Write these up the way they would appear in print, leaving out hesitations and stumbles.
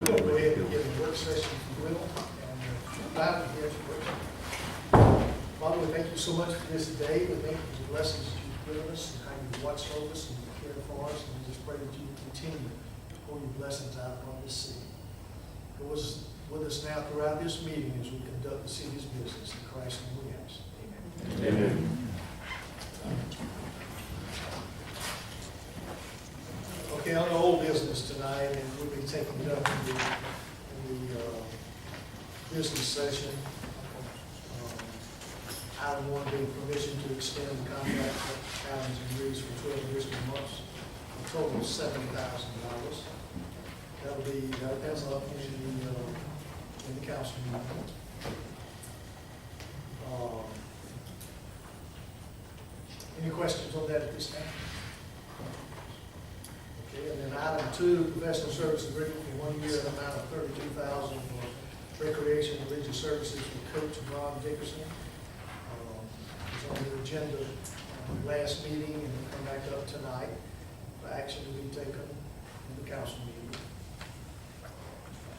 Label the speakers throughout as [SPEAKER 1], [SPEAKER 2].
[SPEAKER 1] We'll go ahead and get a work session if you will, and glad to hear your work. Father, we thank you so much for this day. We thank you for the blessings that you've given us and how you've watched over us and cared for us. And we just pray that you continue to pour your blessings out upon this city. Go with us now throughout this meeting as we conduct the city's business. In Christ's name we ask. Amen.
[SPEAKER 2] Amen.
[SPEAKER 1] Okay, on the old business tonight, and we'll be taking it up in the business session. Item 1 being permission to extend the contract for Adams and Reeves for 12 additional months, a total of $7,000. That'll be, that's up in the council meeting. Any questions on that at this time? Okay, and then item 2, professional service agreement for 1 year, an amount of $32,000 for recreation and religious services for Coach Ron Dickerson. It was on the agenda last meeting and will come back up tonight for action to be taken in the council meeting.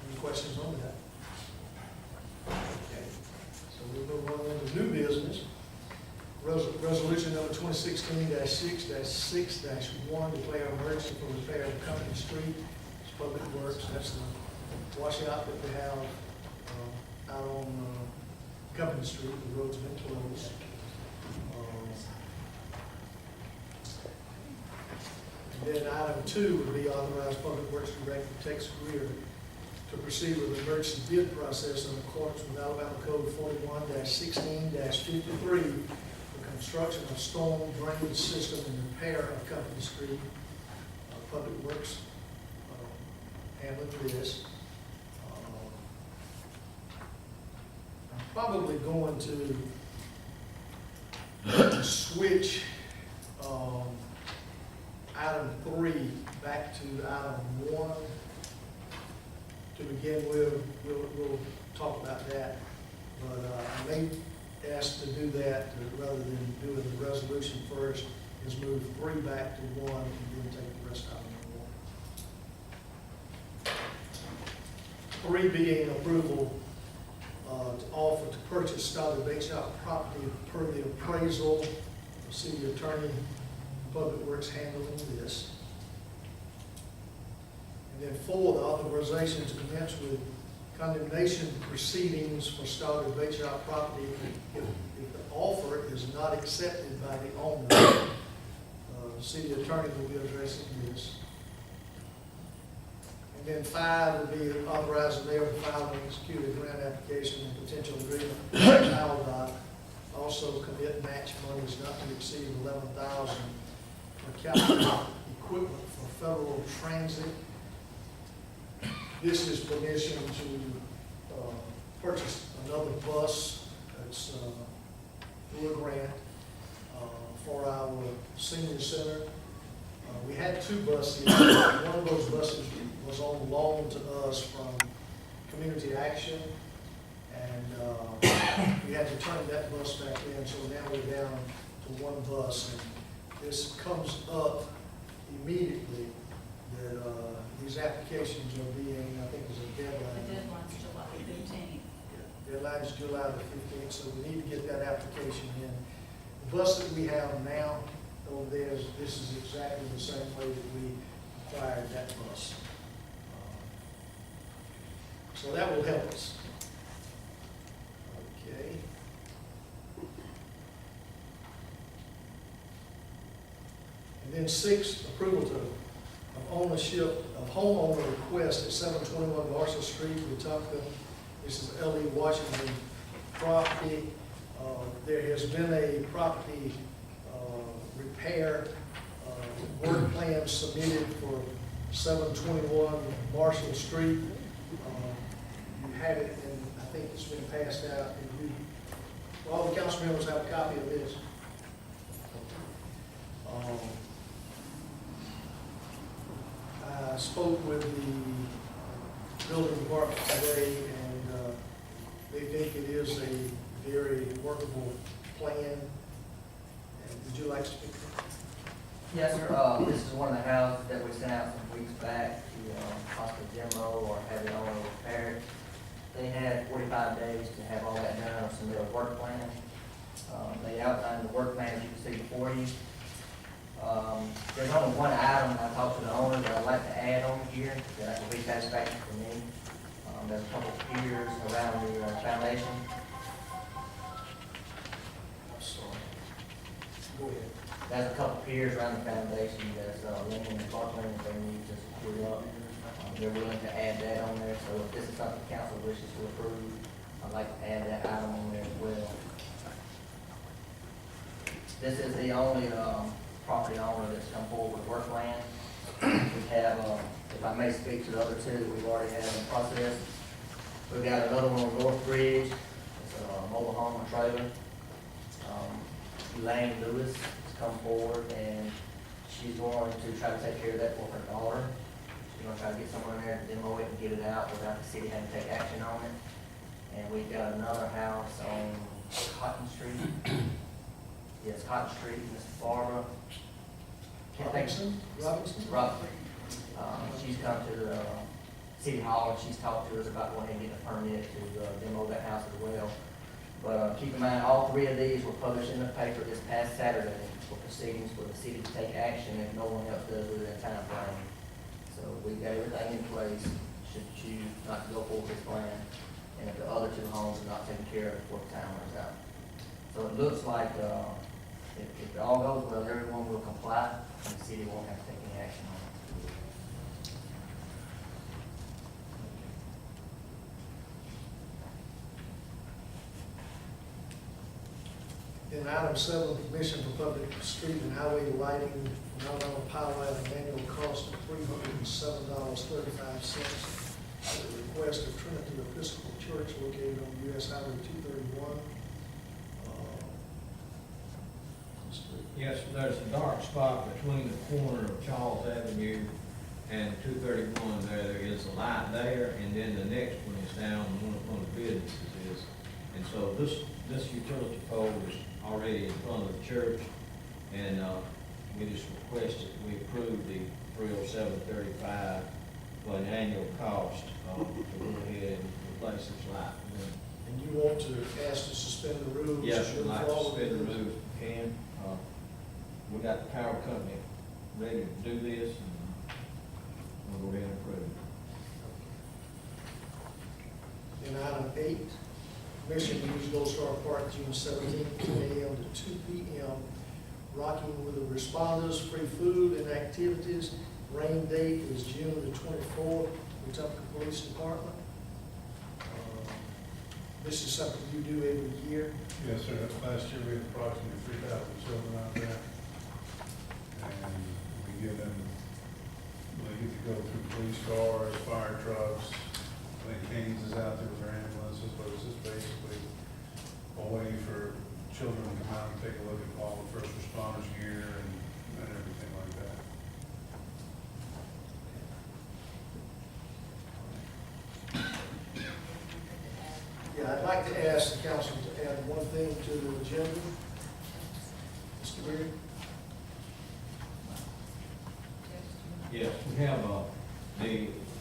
[SPEAKER 1] Any questions on that? Okay, so we'll move on into new business. Resolution number 2016-6-6-1, declare emergency for repair of Company Street. It's Public Works. That's the washout that we have out on Company Street. The road's been closed. And then item 2 would be authorize Public Works Director Tex Greer to proceed with the emergency bid process in accordance with Alabama Code 41-16-53. Construction of storm drainage system and repair of Company Street. Public Works handling this. I'm probably going to switch item 3 back to item 1 to begin with. We'll talk about that, but I may asked to do that rather than doing the resolution first, is move 3 back to 1 and then take the rest out of 1. 3 being approval to offer to purchase Stoddard Bait Shop property per the appraisal. The city attorney, Public Works handling this. And then 4, the authorization to commence with condemnation proceedings for Stoddard Bait Shop property if the offer is not accepted by the owner. The city attorney will be addressing this. And then 5 would be authorize the mayor to file and execute a grant application and potential agreement with AlDOT. Also commit match monies not to exceed $11,000 for capital equipment for federal transit. This is permission to purchase another bus. It's through a grant for our senior center. We had 2 buses. One of those buses was on loan to us from Community Action, and we had to turn that bus back in, so now we're down to 1 bus. And this comes up immediately that these applications are being, I think there's a deadline.
[SPEAKER 3] The deadline's July 15th.
[SPEAKER 1] Yeah, deadline is July the 15th, so we need to get that application in. The bus that we have now over there, this is exactly the same way that we acquired that bus. So that will help us. Okay. And then 6, approval of ownership of homeowner request at 721 Marshall Street, Wetumpka. This is L.E. Washington property. There has been a property repair work plan submitted for 721 Marshall Street. You had it, and I think it's been passed out. And all the council members have a copy of this. I spoke with the building department today, and they think it is a very workable plan. And would you like to speak?
[SPEAKER 2] Yes, sir. This is one of the houses that we sent out some weeks back to possibly demo or have the owner repair it. They had 45 days to have all that done or submit a work plan. They outlined the work plan as you can see before you. There's only one item I talked to the owner that I'd like to add on here that will be satisfactory for me. There's a couple of piers around the foundation.
[SPEAKER 1] I'm sorry. Go ahead.
[SPEAKER 2] There's a couple piers around the foundation that's leaning and buckling that they need to secure up. They're willing to add that on there, so if this is something council wishes to approve, I'd like to add that item on there as well. This is the only property owner that's come forward with work plan. We have, if I may speak to the other two that we've already had in process, we've got another one on North Bridge. It's a mobile home and trailer. Elaine Lewis has come forward and she's going to try to take care of that for her daughter. She's going to try to get someone in there to demo it and get it out without the city having to take action on it. And we've got another house on Cotton Street. Yes, Cotton Street, Miss Barbara.
[SPEAKER 1] Robinson?
[SPEAKER 2] Robinson. She's come to the city hall and she's talked to us about wanting to get a permit to demo that house as well. But keep in mind, all three of these were published in the paper this past Saturday for proceedings for the city to take action if no one else does within a time frame. So we've got everything in place, should choose not to go forward with this plan, and if the other two homes are not taken care of before the time runs out. So it looks like, if it all goes well, everyone will comply, and the city won't have to take any action on it.
[SPEAKER 1] In item 7, permission for public street and highway lighting, not on power at an annual cost of $307.35. At the request of Trinity Episcopal Church located on US Highway 231.
[SPEAKER 4] Yes, there's a dark spot between the corner of Charles Avenue and 231 there. There is a light there, and then the next one is down one of the businesses is. And so this utility pole is already in front of the church, and we just requested we approve the $307.35 for an annual cost to go ahead and replace this light.
[SPEAKER 1] And you want to ask to suspend the rules?
[SPEAKER 4] Yes, we'd
[SPEAKER 1] Move
[SPEAKER 4] like to
[SPEAKER 1] forward
[SPEAKER 4] suspend the
[SPEAKER 1] with this?
[SPEAKER 4] rules if we can. We got the power company ready to do this, and we'll go ahead and approve it.
[SPEAKER 1] In item 8, permission to use Gold Star Park June 17, 10 a.m. to 2 p.m. Rocking with the responders, free food and activities. Rain date is June the 24th, Wetumpka Police Department. This is something you do every year.
[SPEAKER 5] Yes, sir. Last year we had approximately 3,000 children out there. And we give them, they get to go through police cars, fire trucks. I think Canes is out there with their ambulances, but it's just basically a way for children to come out and take a look at all the first responders gear and everything like that.
[SPEAKER 1] Yeah, I'd like to ask the council to add one thing to the agenda. Mr. Weir?
[SPEAKER 4] Yes, we have,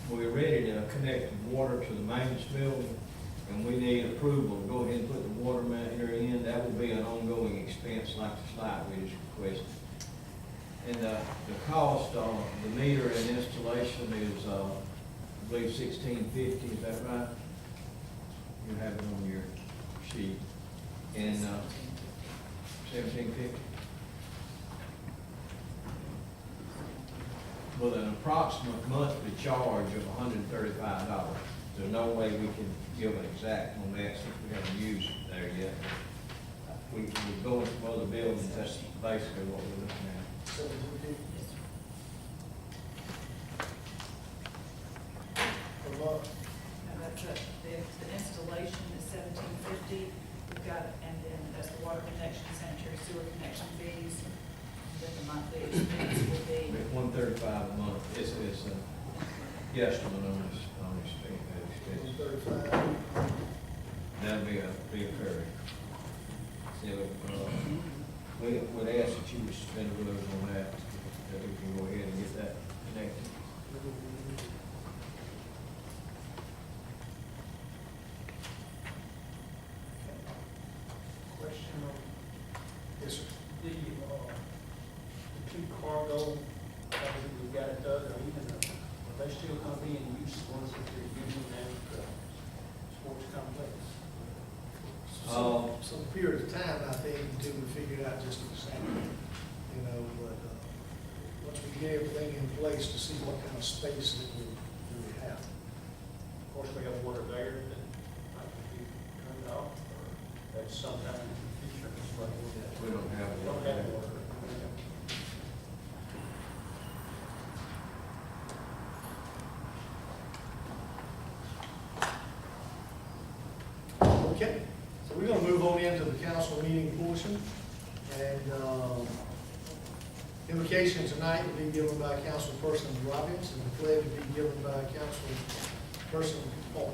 [SPEAKER 4] we're ready to connect the water to the maintenance building, and we need approval to go ahead and put the water meter in. That will be an ongoing expense like the slide we just requested. And the cost of the meter and installation is, I believe $1,650, is that right? You have it on your sheet. And $1,750. With an approximate monthly charge of $135. There's no way we can give an exact on that since we haven't used it there yet. We're going from other buildings, that's basically what we're looking at.
[SPEAKER 1] Per month.
[SPEAKER 3] And that's the installation is $1,750. We've got, and then that's the water connection, sanitary sewer connection fees. And then the monthly expense will be,
[SPEAKER 4] $135 a month, it's a guesstimate on this thing, expense.
[SPEAKER 1] 135.
[SPEAKER 4] That'd be a very, so, we would ask that you would suspend the rules on that. that we can go ahead and get that connected.
[SPEAKER 6] Question on
[SPEAKER 1] Yes, sir.
[SPEAKER 6] the two cargo, houses we got it done, are they still gonna be in use, the ones that they're using now at the sports complex?
[SPEAKER 1] Some period of time, I think, until we figure it out just exactly, you know, but, once we get everything in place to see what kind of space that we have.
[SPEAKER 6] Of course, we have water there that might be turned off, or that's sometime in the future, that's what we'll get.
[SPEAKER 4] We don't have
[SPEAKER 6] We don't have water.
[SPEAKER 1] Okay, so we're gonna move on into the council meeting portion, and, invocation tonight will be given by Councilperson Robbins, and the pledge will be given by Councilperson Paul.